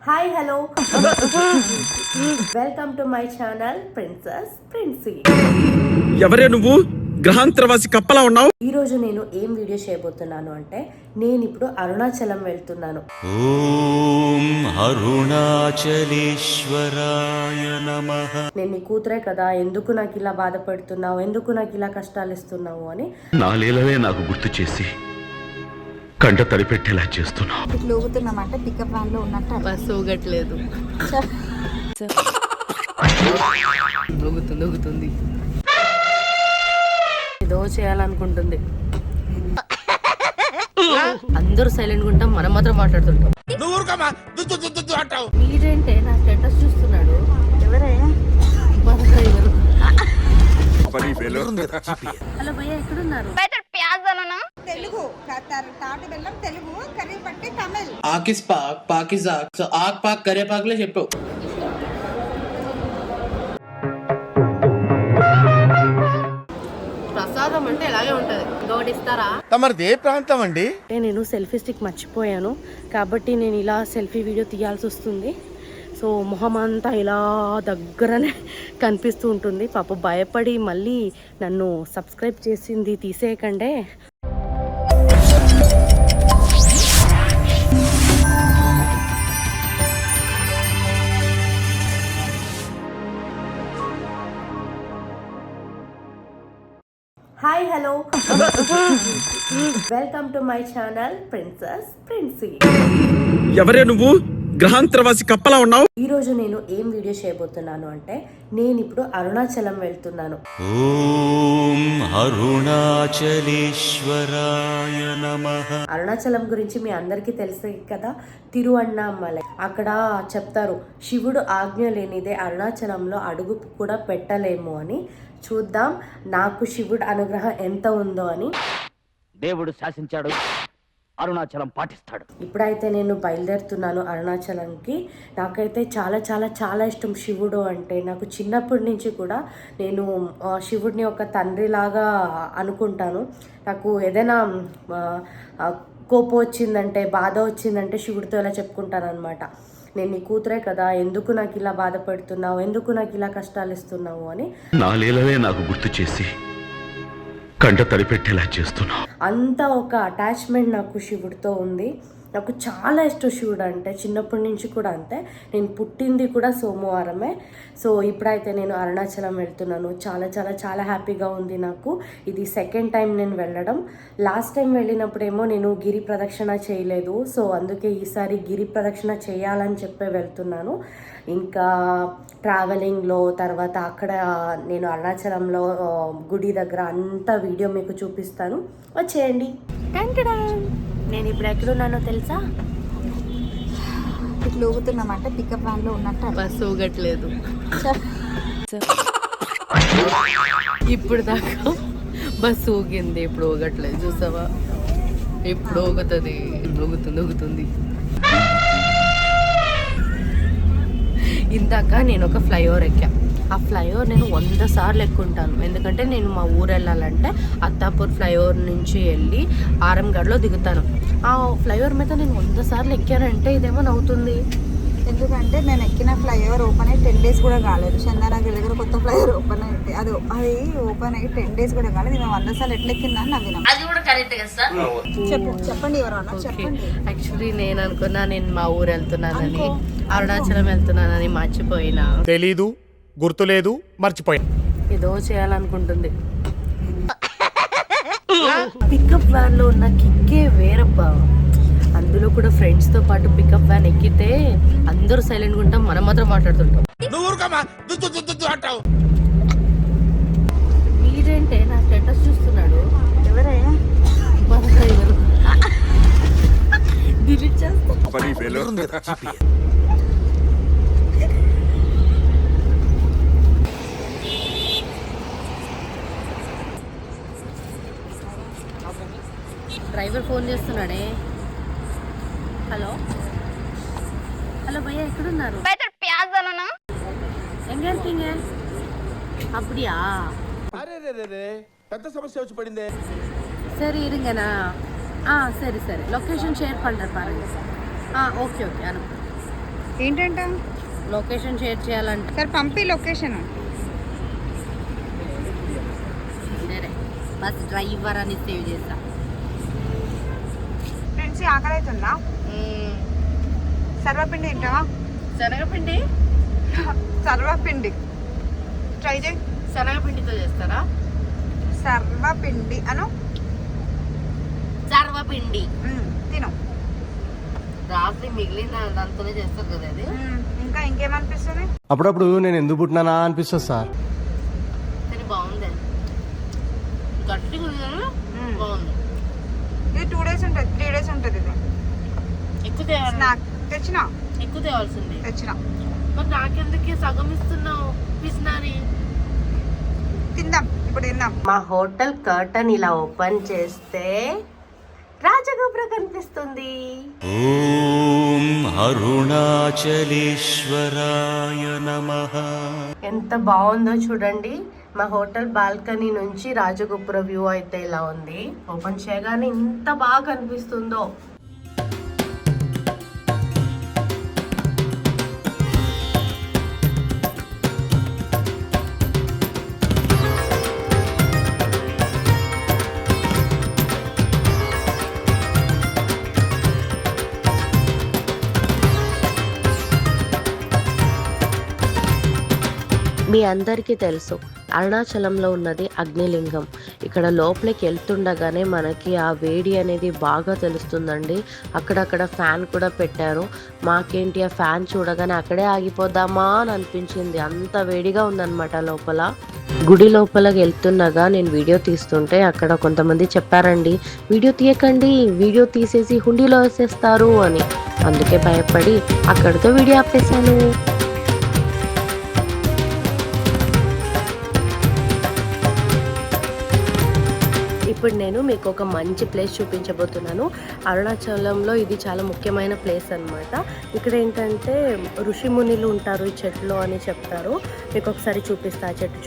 Hi hello welcome to my channel princess princi. ఎవరే నువ్వు? గ్రహాంతరవాసి కప్పలా ఉన్నావు. ఈ రోజు నేను ఏం వీడియో చేయబోతున్నాను అంటే నేను ఇప్పుడు అరుణాచలం వెళ్తున్నాను. ఓం అరుణాచలేశ్వరాయ నమః. నేను నీ కూతురే కదా, ఎందుకు నాకు ఇలా బాధపడుతున్నావు, ఎందుకు నాకు ఇలా కష్టాలు ఇస్తున్నావు అని నా లీలవే నాకు గుర్తు చేసి కంట తడిపెట్టేలా చేస్తున్నావు. ఇట్లా ఊగుతున్నామంటే పికప్ వ్యాన్ లో ఉన్నట్టు బస్సు ఊగట్లేదు, ఊగుతుంది ఏదో చేయాలనుకుంటుంది. అందరూ సైలెంట్ ఉంటాం, మనం మాత్రం మాట్లాడుతుంటాం. మీరేంటే నా స్టేటస్ చూస్తున్నాడు? ఎవరయ్యా? హలో భయ్యా, ఎక్కడున్నారు? తెలుగు తాటి బెల్లం తెలుగు, కర్రీ పట్టి తమిళ్. ఆకిస్ పాక్ పాకిజాక్ సో ఆక్ పాక్ కరేపాకులే చెప్పు. ప్రసాదం అంటే ఇలాగే ఉంటది. గోడిస్తారా? తమరిది ఏ ప్రాంతం అండి? నేను సెల్ఫీ స్టిక్ మర్చిపోయాను కాబట్టి నేను ఇలా సెల్ఫీ వీడియో తీయాల్సి వస్తుంది. సో మొహం అంతా ఇలా దగ్గరనే కనిపిస్తూ ఉంటుంది. పాప భయపడి మళ్ళీ నన్ను సబ్స్క్రైబ్ చేసింది తీసేయకండే. Hi hello welcome to my channel princess princi. ఎవరే నువ్వు? గ్రహాంతరవాసి కప్పలా ఉన్నావు. ఈ రోజు నేను ఏం వీడియో చేయబోతున్నాను అంటే నేను ఇప్పుడు అరుణాచలం వెళ్తున్నాను. ఓం అరుణాచలేశ్వరాయ నమః. అరుణాచలం గురించి మీ అందరికీ తెలుసు కదా, తిరువన్నామలై. అక్కడ చెప్తారు శివుడు ఆజ్ఞ లేనిదే అరుణాచలంలో అడుగు కూడా పెట్టలేము అని. చూద్దాం నాకు శివుడు అనుగ్రహం ఎంత ఉందో అని. దేవుడు శాసించాడు, అరుణాచలం పాటిస్తాడు. ఇప్పుడైతే నేను బయలుదేరుతున్నాను అరుణాచలంకి. నాకైతే చాలా చాలా చాలా ఇష్టం శివుడు అంటే. నాకు చిన్నప్పటి నుంచి కూడా నేను శివుడిని ఒక తండ్రిలాగా అనుకుంటాను. నాకు ఏదైనా కోపం వచ్చిందంటే, బాధ వచ్చిందంటే శివుడితో ఇలా చెప్పుకుంటాను అనమాట. నేను నీ కూతురే కదా, ఎందుకు నాకు ఇలా బాధపడుతున్నావు, ఎందుకు నాకు ఇలా కష్టాలు ఇస్తున్నావు అని నా లీలవే నాకు గుర్తు చేసి కంట తడిపెట్టేలా చేస్తున్నావు. అంత ఒక అటాచ్మెంట్ నాకు శివుడితో ఉంది. నాకు చాలా ఇష్టం శివుడు అంటే, చిన్నప్పటి నుంచి కూడా అంతే. నేను పుట్టింది కూడా సోమవారమే. సో ఇప్పుడైతే నేను అరుణాచలం వెళ్తున్నాను. చాలా చాలా చాలా హ్యాపీగా ఉంది నాకు. ఇది సెకండ్ టైం నేను వెళ్ళడం. లాస్ట్ టైం వెళ్ళినప్పుడేమో నేను గిరి ప్రదక్షిణ చేయలేదు. సో అందుకే ఈసారి గిరి ప్రదక్షిణ చేయాలని చెప్పి వెళ్తున్నాను. ఇంకా ట్రావెలింగ్లో తర్వాత అక్కడ నేను అరుణాచలంలో గుడి దగ్గర అంతా వీడియో మీకు చూపిస్తాను, వచ్చేయండి. నేను ఇప్పుడు ఎక్కడున్నానో తెలుసా? ఇట్లా ఊగుతున్నామంటే పికప్ వ్యాన్ లో ఉన్నట్టు బస్సు ఊగట్లేదు. ఇప్పుడు దాకా బస్సు ఊగింది, ఇప్పుడు ఊగట్లేదు. చూసావా? ఇప్పుడు ఊగుతుంది, ఊగుతుంది. ఇందాక నేను ఒక ఫ్లైఓవర్ ఎక్కా. ఆ ఫ్లైఓవర్ నేను 100 సార్లు ఎక్కుంటాను. ఎందుకంటే నేను మా ఊరు వెళ్ళాలంటే అత్తాపూర్ ఫ్లైఓవర్ నుంచి వెళ్ళి ఆరంగడ్లో దిగుతాను. ఆ ఫ్లైఓవర్ మీద నేను 100 సార్లు ఎక్కానంటే ఇదేమో నవ్వుతుంది. ఎందుకంటే నేను ఎక్కిన ఫ్లైఓవర్ ఓపెన్ అయ్యి 10 days కూడా కాలేదు. చందానగర్ దగ్గర కొత్త ఫ్లైఓవర్ ఓపెన్ అయితే అది ఓపెన్ అయ్యి 10 days కూడా కాలేదు. నేను 100 సార్లు ఎట్లా ఎక్కిందా అని నవ్వినా. చెప్పండి ఎవరన్నా చెప్పండి. యాక్చువల్లీ నేను అనుకున్నా నేను మా ఊరు వెళ్తున్నానని, అరుణాచలం వెళ్తున్నానని మర్చిపోయినా. తెలీదు, గుర్తులేదు, మర్చిపోయినా. ఏదో చేయాలనుకుంటుంది. పికప్ వ్యాన్ లో ఉన్న కిక్కే వేరబ్బా. అందులో కూడా ఫ్రెండ్స్ తో పాటు పికప్ వ్యాన్ ఎక్కితే అందరూ సైలెంట్ ఉంటాం, మనం మాత్రం మాట్లాడుతుంటాం. మీరేంటే నా స్టేటస్ చూస్తున్నాడు? ఎవరయ్యా? డిలీట్ చేస్తా. Driver phone చేస్తున్నాడే. హలో భయ్యా, ఎక్కడున్నారు? எங்க இருக்கீங்க? அப்படியா? పెద్ద సమస్య వచ్చి పడిందే. சரி இருங்கண்ணா. சரி லொக்கேஷன் ஷேர் பண்ணுறேன் பாருங்க. ஓகே அனுப்பு. ఏంటంట? లొకేషన్ షేర్ చేయాలంట. సరే పంపి లొకేషన్. సరే బస్ డ్రైవర్ అని సేవ్ చేస్తా. ఫ్రెండ్స్ ఆకలి అవుతుందా? సర్వపిండి తింటావా? శనగపిండి సర్వపిండి ట్రై చేయి. శనగపిండితో చేస్తారా? సర్వపిండి అను. సర్వపిండి తిను. రాత్రి మిగిలిన దాంతోనే చేస్తారు కదా అది. ఇంకా ఇంకేమనిపిస్తుంది? అప్పుడప్పుడు నేను ఎందుకు పుట్టినానా అనిపిస్తుంది సార్. కానీ బాగుంది, గట్టిగా ఉంది కదా, బాగుంది. ఇది 2 days ఉంటుంది, 3 days ఉంటుంది. ఇది ఎక్కువ తేవాలి. స్నాక్ తెచ్చినా? ఎక్కువ తేవాల్సింది. తెచ్చినా. మరి నాకెందుకు సగం ఇస్తున్నావు పిసినారి? తిందాం, ఇప్పుడు తిందాం. మా హోటల్ కర్టన్ ఇలా ఓపెన్ చేస్తే రాజగోపురం కనిపిస్తుంది. ఓం అరుణాచలేశ్వరాయ నమః. ఎంత బాగుందో చూడండి. మా హోటల్ బాల్కనీ నుంచి రాజగోపుర వ్యూ అయితే ఇలా ఉంది. ఓపెన్ చేయగానే ఇంత బాగా కనిపిస్తుందో. మీ అందరికీ తెలుసు అరుణాచలంలో ఉన్నది అగ్నిలింగం. ఇక్కడ లోపలికి వెళ్తుండగానే మనకి ఆ వేడి అనేది బాగా తెలుస్తుందండి. అక్కడక్కడ ఫ్యాన్ కూడా పెట్టారు. మాకేంటి ఆ ఫ్యాన్ చూడగానే అక్కడే ఆగిపోదామా అని అనిపించింది, అంత వేడిగా ఉందన్నమాట లోపల. గుడి లోపలికి వెళ్తుండగా నేను వీడియో తీస్తుంటే అక్కడ కొంతమంది చెప్పారండి, వీడియో తీయకండి, వీడియో తీసేసి హుండీలో వేసేస్తారు అని. అందుకే భయపడి అక్కడితో వీడియో ఆపేశాను. ఇప్పుడు నేను మీకు ఒక మంచి ప్లేస్ చూపించబోతున్నాను. అరుణాచలంలో ఇది చాలా ముఖ్యమైన ప్లేస్ అన్నమాట. ఇక్కడ ఏంటంటే ఋషిమునిలు ఉంటారు ఈ చెట్లు అని చెప్తారు. మీకు ఒకసారి చూపిస్తా, ఆ చెట్టు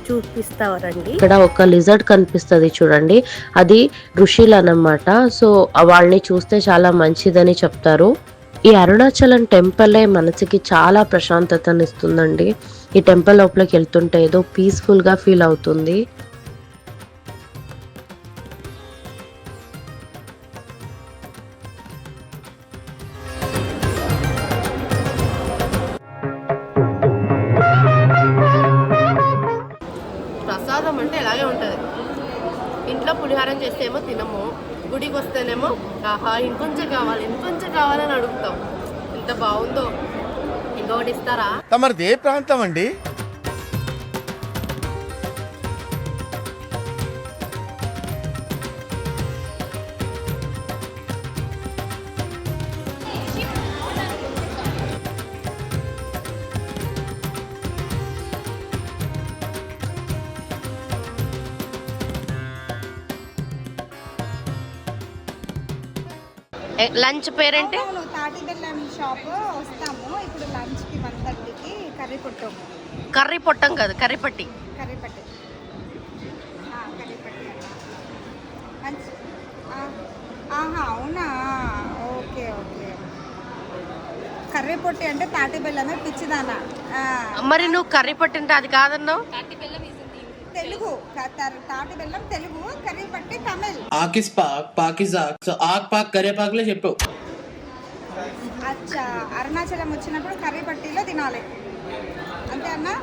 చూపిస్తారండి. ఇక్కడ ఒక లిజర్డ్ కనిపిస్తుంది చూడండి, అది ఋషులు అన్నమాట. సో వాళ్ళని చూస్తే చాలా మంచిదని చెప్తారు. ఈ అరుణాచలం టెంపులే మనసుకి చాలా ప్రశాంతతనిస్తుందండి. ఈ టెంపుల్ లోపలికి వెళ్తుంటే ఏదో పీస్ఫుల్ గా ఫీల్ అవుతుంది. ప్రసాదం అంటే ఇలాగే ఉంటుంది. ఇంట్లో పులిహారం చేస్తే ఏమో తినము, గుడికి వస్తేనేమో ఆహా ఇంకొంచెం కావాలి ఇంకొంచెం కావాలని అడుగుతాం. ఎంత బాగుందో. ఇంకొకటి ఇస్తారా? తమరిది ఏ ప్రాంతం అండి? లంచ్ పేరేంటి? తాటి బెల్లం షాప్ వస్తాము ఇప్పుడు లంచ్ కి 1:30కి. కర్రీ పొట్టం. కర్రీ పొట్టం కాదు, కర్రీపట్టి. కర్రీపట్టి. కర్రీపట్టి లంచ్. ఆహా అవునా, ఓకే ఓకే. కర్రీ పొట్టి అంటే తాటి బెల్లమే పిచ్చిదానా. మరి నువ్వు కర్రీ పట్టి అంటే అది కాదన్నావు. తెలుగు తాటి బెల్లం తెలుగు, కర్రీ పట్టి తమిళ్. ఆకిస్ పాక్ పాకిజాక్ సో ఆక్ పాక్ కరేపాకులే చెప్పావు. అచ్చా, అరుణాచలం వచ్చినప్పుడు కర్రీ పట్టిలో తినాలి అంతే అన్నా.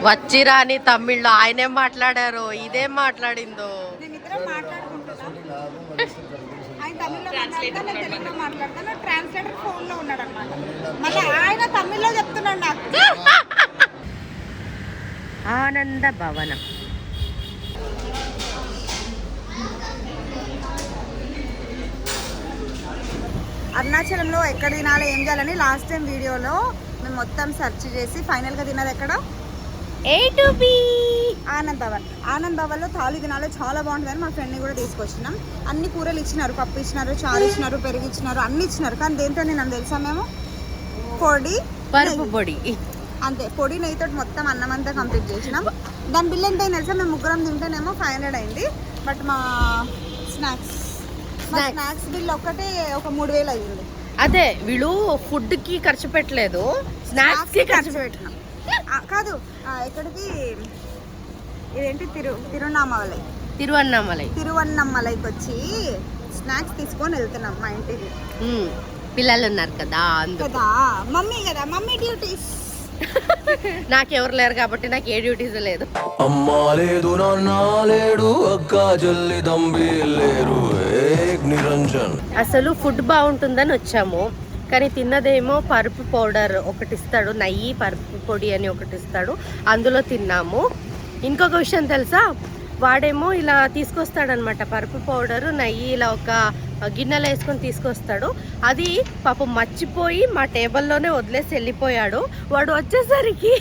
వచ్చిరా అని తమిళ్లో ఆయనేం మాట్లాడారో ఇదేం మాట్లాడిందో. నేను ఇద్దరం మాట్లాడుకుంటున్నాం. ఆయన తమిళ్లో మాట్లాడతా, నేను తెలుగులో మాట్లాడతాను. ట్రాన్స్లేటర్ ఫోన్లో ఉన్నాడు అనమాట. మళ్ళీ ఆయన తమిళ్లో చెప్తున్నాడు నాకు. ఆనంద భవనం. అరుణాచలంలో ఎక్కడ తినాలి ఏం చేయాలని లాస్ట్ టైం వీడియోలో మేము మొత్తం సెర్చ్ చేసి ఫైనల్గా తిన్నది ఎక్కడ? ఆనంద్ భవన్. ఆనంద్ భవన్లో థాలి తినాలి, చాలా బాగుంటుందని మా ఫ్రెండ్ని కూడా తీసుకొచ్చినాం. అన్ని కూరలు ఇచ్చినారు, పప్పు ఇచ్చినారు, చారు ఇచ్చినారు, పెరుగు ఇచ్చినారు, అన్ని ఇచ్చినారు. కానీ దేంతో నేను తెలుసా, మేము పొడి పరుపు పొడి అంతే, పొడి నెయ్యితో మొత్తం అన్నం అంతా కంప్లీట్ చేసినాం. దాని బిల్ ఎంత అయింది తెలుసా? మేము ముగ్గురం తింటేనేమో 500 అయింది. బట్ మా స్నాక్స్ బిల్ ఒక్కటే ఒక 3000 అయ్యింది. అదే వీళ్ళు ఫుడ్ కి ఖర్చు పెట్టలేదు, స్నాక్స్ కి ఖర్చు పెట్టినాం. కాదు ఎక్కడికి ఇదేంటి తిరువన్నమలైకి వచ్చి స్నాక్స్ తీసుకొని వెళ్తున్నాం మా ఇంటికి. పిల్లలు ఉన్నారు కదా కదా మమ్మీ డ్యూటీస్. నాకెవరు లేరు కాబట్టి నాకు ఏ డ్యూటీస్ లేదు. అమ్మా లేదు నాన్న లేడు అక్క చెల్లి తంబి లేరు ఏక్ నిరంజన్. అసలు ఫుడ్ బాగుంటుందని వచ్చాము, కానీ తిన్నదేమో పరుపు పౌడర్ ఒకటి ఇస్తాడు, నెయ్యి పరుపు పొడి అని ఒకటి ఇస్తాడు, అందులో తిన్నాము. ఇంకొక విషయం తెలుసా, వాడేమో ఇలా తీసుకొస్తాడనమాట పరుపు పౌడరు నెయ్యి ఇలా ఒక గిన్నెలో వేసుకొని తీసుకొస్తాడు. అది పాపం మర్చిపోయి మా టేబుల్లోనే వదిలేసి వెళ్ళిపోయాడు. వాడు వచ్చేసరికి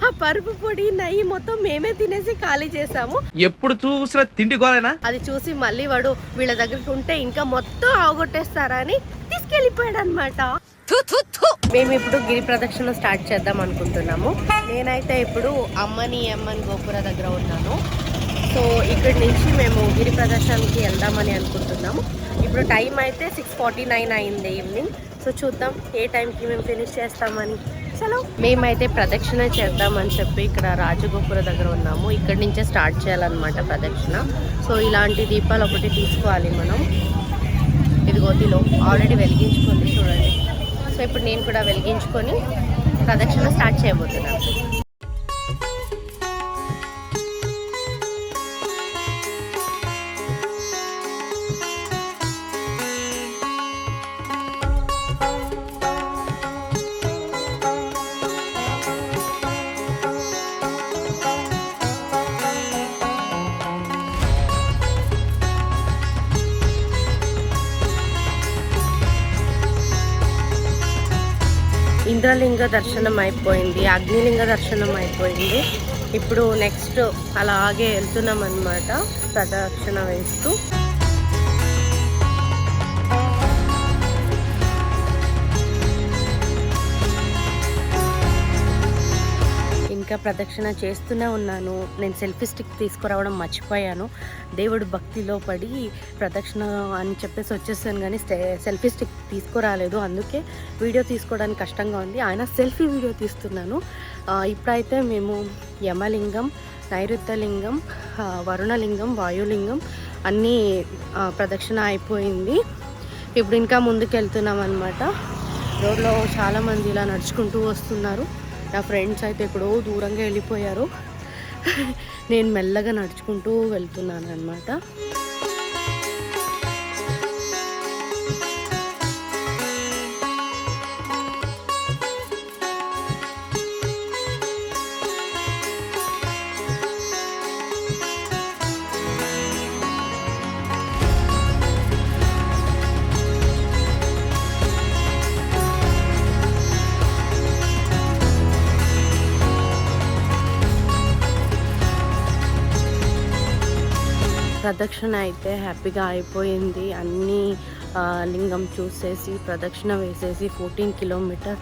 ఆ పరుపు పొడి నెయ్యి మొత్తం మేమే తినేసి ఖాళీ చేసాము. ఎప్పుడు చూసినా తిండి గోలేనా? అది చూసి మళ్ళీ వాడు వీళ్ళ దగ్గరికి ఉంటే ఇంకా మొత్తం అవగొట్టేస్తారా అని తీసుకెళ్ళిపోయాడు అనమాట. మేము ఇప్పుడు గిరి ప్రదక్షిణ స్టార్ట్ చేద్దాం అనుకుంటున్నాము. నేనైతే ఇప్పుడు అమ్మని గోపుర దగ్గర ఉన్నాను. సో ఇక్కడి నుంచి మేము గిరి ప్రదర్శనకి వెళ్దామని అనుకుంటున్నాము. ఇప్పుడు టైం అయితే 6:49 అయింది ఈవినింగ్. సో చూద్దాం ఏ టైంకి మేము ఫినిష్ చేస్తామని. చలో మేమైతే ప్రదక్షిణ చేద్దామని చెప్పి ఇక్కడ రాజగోపుర దగ్గర ఉన్నాము. ఇక్కడి నుంచే స్టార్ట్ చేయాలన్నమాట ప్రదక్షిణ. సో ఇలాంటి దీపాలు ఒకటి తీసుకోవాలి మనం. ఇదిగో దీలో ఆల్రెడీ వెలిగించుకుంది చూడండి. సో ఇప్పుడు నేను కూడా వెలిగించుకొని ప్రదక్షిణ స్టార్ట్ చేయబోతున్నాను. ఇంద్రలింగ దర్శనం అయిపోయింది, అగ్నిలింగ దర్శనం అయిపోయింది. ఇప్పుడు నెక్స్ట్ అలాగే వెళ్తున్నాం అన్నమాట ప్రదక్షిణ వేస్తూ. ఇంకా ప్రదక్షిణ చేస్తూనే ఉన్నాను. నేను సెల్ఫీ స్టిక్ తీసుకురావడం మర్చిపోయాను. దేవుడు భక్తిలో పడి ప్రదక్షిణ అని చెప్పేసి వచ్చేసాను, కానీ సెల్ఫీ స్టిక్ తీసుకురాలేదు. అందుకే వీడియో తీసుకోవడానికి కష్టంగా ఉంది. ఆయన సెల్ఫీ వీడియో తీస్తున్నాను. ఇప్పుడైతే మేము యమలింగం, నైరుత్యలింగం, వరుణలింగం, వాయులింగం అన్నీ ప్రదక్షిణ అయిపోయింది. ఇప్పుడు ఇంకా ముందుకు వెళ్తున్నాం అన్నమాట. రోడ్లో చాలామంది ఇలా నడుచుకుంటూ వస్తున్నారు. నా ఫ్రెండ్స్ అయితే ఎక్కడో దూరంగా వెళ్ళిపోయారు. నేను మెల్లగా నడుచుకుంటూ వెళ్తున్నాను అన్నమాట. ప్రదక్షిణ అయితే హ్యాపీగా అయిపోయింది. అన్నీ లింగం చూసేసి ప్రదక్షిణ వేసేసి 14 కిలోమీటర్.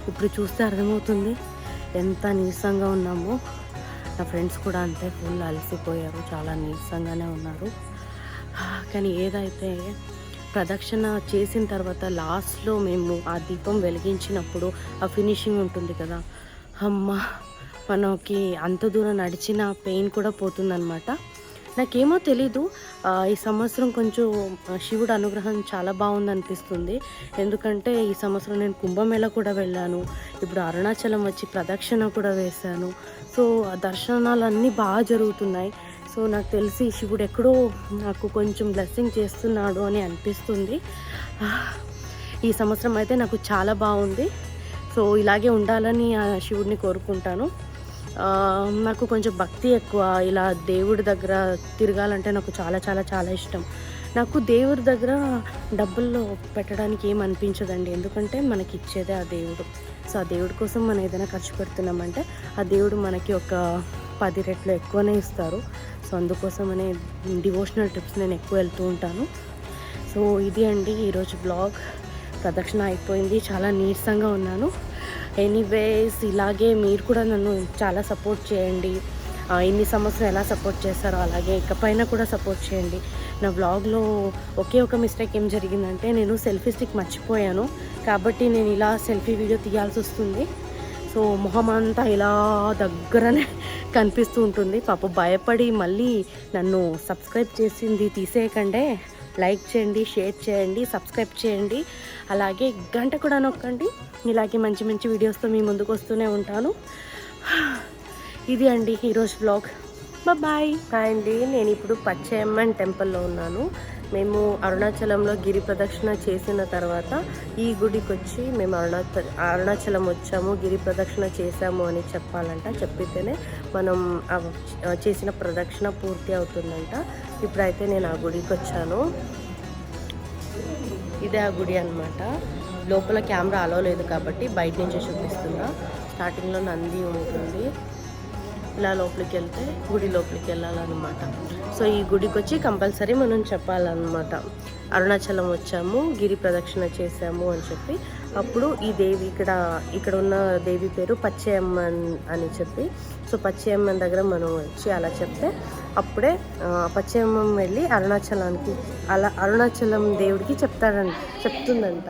ఇప్పుడు చూస్తే అర్థమవుతుంది ఎంత నీరసంగా ఉన్నామో. నా ఫ్రెండ్స్ కూడా అంతే, ఫుల్ అలసిపోయారు, చాలా నీరసంగానే ఉన్నారు. కానీ ఏదైతే ప్రదక్షిణ చేసిన తర్వాత లాస్ట్లో మేము ఆ దీపం వెలిగించినప్పుడు ఆ ఫినిషింగ్ ఉంటుంది కదా, అమ్మ మనకి అంత దూరం నడిచిన పెయిన్ కూడా పోతుందన్నమాట. నాకేమో తెలీదు, ఈ సంవత్సరం కొంచెం శివుడు అనుగ్రహం చాలా బాగుందనిపిస్తుంది. ఎందుకంటే ఈ సంవత్సరం నేను కుంభమేళ కూడా వెళ్ళాను, ఇప్పుడు అరుణాచలం వచ్చి ప్రదక్షిణ కూడా వేశాను. సో ఆ దర్శనాలు అన్నీ బాగా జరుగుతున్నాయి. సో నాకు తెలిసి శివుడు ఎక్కడో నాకు కొంచెం బ్లెస్సింగ్ చేస్తున్నాడు అని అనిపిస్తుంది. ఈ సంవత్సరం అయితే నాకు చాలా బాగుంది. సో ఇలాగే ఉండాలని ఆ శివుడిని కోరుకుంటాను. నాకు కొంచెం భక్తి ఎక్కువ, ఇలా దేవుడి దగ్గర తిరగాలంటే నాకు చాలా చాలా చాలా ఇష్టం. నాకు దేవుడి దగ్గర డబ్బుల్లో పెట్టడానికి ఏం అనిపించదండి, ఎందుకంటే మనకి ఇచ్చేదే ఆ దేవుడు. సో ఆ దేవుడి కోసం మనం ఏదైనా ఖర్చు పెడుతున్నామంటే ఆ దేవుడు మనకి ఒక 10 రెట్లు ఎక్కువనే ఇస్తారు. సో అందుకోసమనే డివోషనల్ ట్రిప్స్ నేను ఎక్కువ వెళ్తూ ఉంటాను. సో ఇది అండి ఈరోజు బ్లాగ్. ప్రదక్షిణ అయిపోయింది, చాలా నీరసంగా ఉన్నాను. ఎనీవేస్ ఇలాగే మీరు కూడా నన్ను చాలా సపోర్ట్ చేయండి. ఇన్ని సంవత్సరం ఎలా సపోర్ట్ చేస్తారో అలాగే ఇకపైన కూడా సపోర్ట్ చేయండి. నా వ్లాగ్లో ఒకే ఒక మిస్టేక్ ఏం జరిగిందంటే నేను సెల్ఫీ స్టిక్ మర్చిపోయాను, కాబట్టి నేను ఇలా సెల్ఫీ వీడియో తీయాల్సి వస్తుంది. సో మొహం అంతా ఇలా దగ్గరనే కనిపిస్తూ ఉంటుంది. పాప భయపడి మళ్ళీ నన్ను సబ్స్క్రైబ్ చేసింది తీసేయకండే, లైక్ చేయండి, షేర్ చేయండి, సబ్స్క్రైబ్ చేయండి, అలాగే గంట కూడా నొక్కండి. ఇలాగే మంచి మంచి వీడియోస్తో మీ ముందుకు వస్తూనే ఉంటాను. ఇది అండి ఈరోజు వ్లాగ్. బాయ్. హాయ్ అండి, నేను ఇప్పుడు పచ్చయమ్మన్ టెంపుల్లో ఉన్నాను. మేము అరుణాచలంలో గిరి ప్రదక్షిణ చేసిన తర్వాత ఈ గుడికి వచ్చి మేము అరుణాచలం వచ్చాము, గిరి ప్రదక్షిణ చేసాము అని చెప్పాలంట. చెప్పితేనే మనం చేసిన ప్రదక్షిణ పూర్తి అవుతుందంట. ఇప్పుడైతే నేను ఆ గుడికి వచ్చాను. ఇదే ఆ గుడి అన్నమాట. లోపల కెమెరా అలో లేదు కాబట్టి బయట నుంచే చూపిస్తున్నా. స్టార్టింగ్లో నంది ఉంటుంది. ఇలా లోపలికి వెళ్తే గుడి లోపలికి వెళ్ళాలన్నమాట. సో ఈ గుడికి వచ్చి కంపల్సరీ మనం చెప్పాలన్నమాట, అరుణాచలం వచ్చాము, గిరి ప్రదక్షిణ చేసాము అని చెప్పి. అప్పుడు ఈ దేవి ఇక్కడ ఉన్న దేవి పేరు పచ్చయమ్మన్ అని చెప్పి, సో పచ్చయమ్మన్ దగ్గర మనం వచ్చి అలా చెప్తే అప్పుడే పచ్చయమ్మన్ వెళ్ళి అరుణాచలం దేవుడికి చెప్తుందంట.